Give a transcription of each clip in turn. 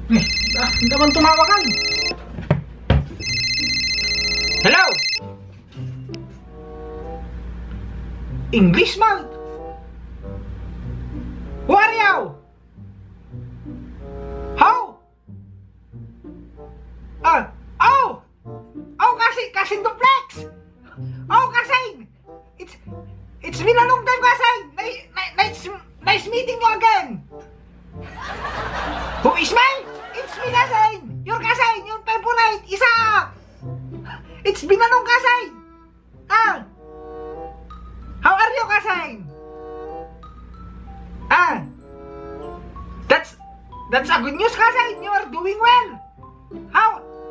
Hindi naman tumawagan. Hello? English mouth? Who are you? How? Oh! Oh, kasing duplex! Oh, kasing! It's been a long time, kasing! Nice meeting you again! Who is me? It's me, kasing! Your kasing! Your favorite! Isa! It's been a long, kasing! How are you, kasing? That's a good news, kasing! You are doing well!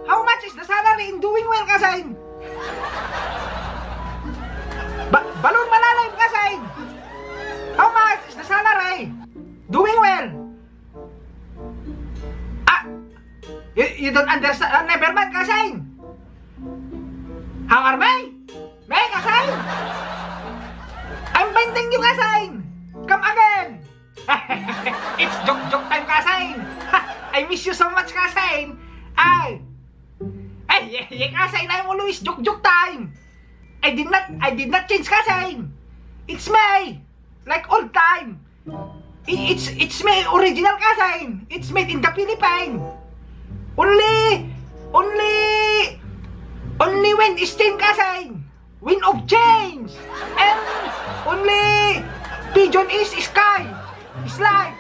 How much is the salary in doing well, kasing? Balon malalim, kasing! How much is the salary? Doing well? You don't understand? Never mind, kasing! How are May? May, kasing? I'm painting you, kasing! Come again! It's joke time, kasing! I miss you so much, kasing! Yeah, kasing, I'm always joke time! I did not change, kasing! It's May! Like old time! It's May original, kasing! It's made in the Philippines! Only when stain, kasing! Wind of change! And only pigeon is sky! It's like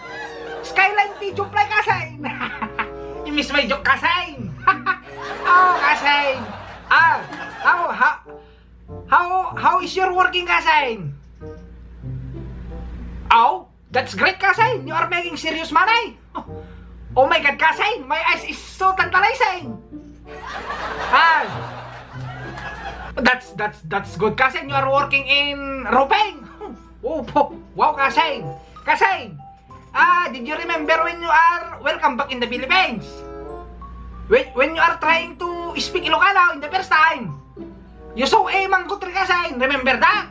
skyline pigeon fly, kasing! You miss my joke, kasing! Oh, kasing! How is your working, kasing? Oh, that's great, kasing! You are making serious money! Oh my god, kasing! My eyes is so tantalizing! That's good, kasing! You are working in roofing! Oh, wow, kasing! Kasing! Did you remember when you are welcome back in the Philippines? When you are trying to speak Ilocano in the first time, you saw a manggutre, kasing. Remember that?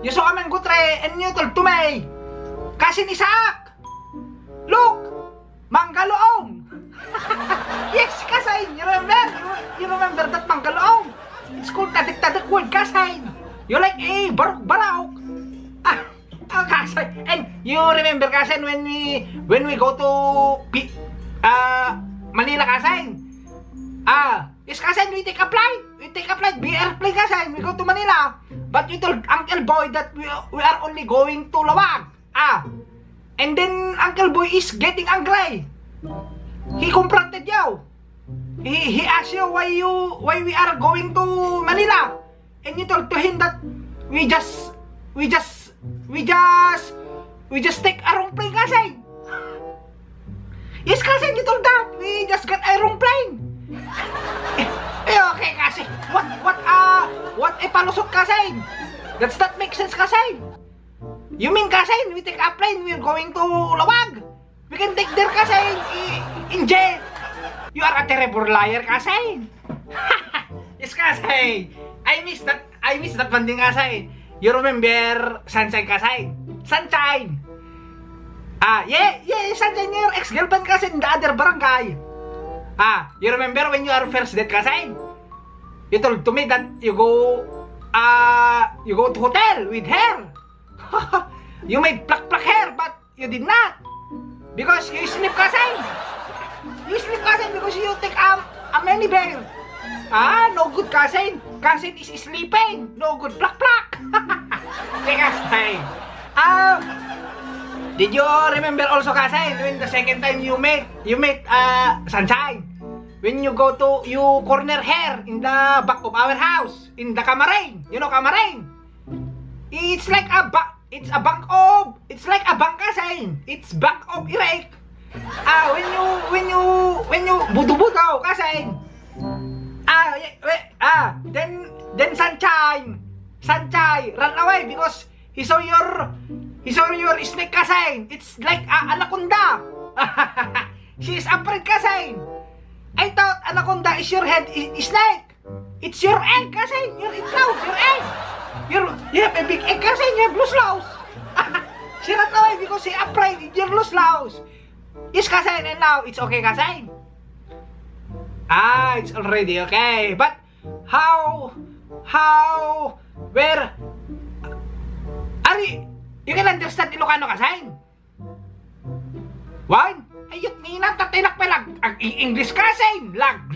You saw a manggutre and you told to me, Kasing Isaac, look, Manggaloong. Yes, kasing. You remember that Manggaloong? It's called tadik-tadik word, kasing. You like a barok. Kasing. And you remember, kasing, when we go to Manila, kasing. Yes, kasing, we take a flight. Be airplane, kasing. We go to Manila. But you told Uncle Boy that we are only going to Lawag. And then Uncle Boy is getting angry. He confronted you. He asked you why we are going to Manila. And you told to him that we just take a wrong plane, kasing. Yes, kasing, you told that. We just got a wrong plane. Okay, kasing. What a palusot, kasing. Does that make sense, kasing? You mean, kasing, we take a plane, we're going to Lawag. We can take there, kasing, in jail. You are a terrible liar, kasing. Yes, kasing. I miss that one thing, kasing. You remember Sunshine, kasing? Sunshine. Yeah, Sunshine, your ex-girlfriend, kasing, in the other barangay. You remember when you are first date, kasing? You told to me that you go to hotel with her. You made pluck hair, but you did not. Because you sleep, kasing. You sleep, kasing, because you take a many bear. No good, kasing. Kasing is sleeping. No good, pluck. Okay, kasing. Did you remember also, kasing, when the second time you met Sunshine? When you go to, you corner hair in the back of our house, in the Kamaring. You know Kamaring? It's like a bank. It's like a bank, kasing. It's bank of Iraq. When you budo, kasing. Then Sunshine run away because he saw your snake, kasing. It's like anaconda. She is afraid, kasing. I thought anaconda is your head, snake. It's your egg, kasing. Your egg. You have a big egg, kasing. You have loose louse. She ran away because she afraid you're loose louse. Yes, Kasain, and now it's okay, Kasain. It's already okay. But where are you can understand Ilocano, Kasain? One, ayot ni nang tatinak pelag. Ang English, Kasain. Lag.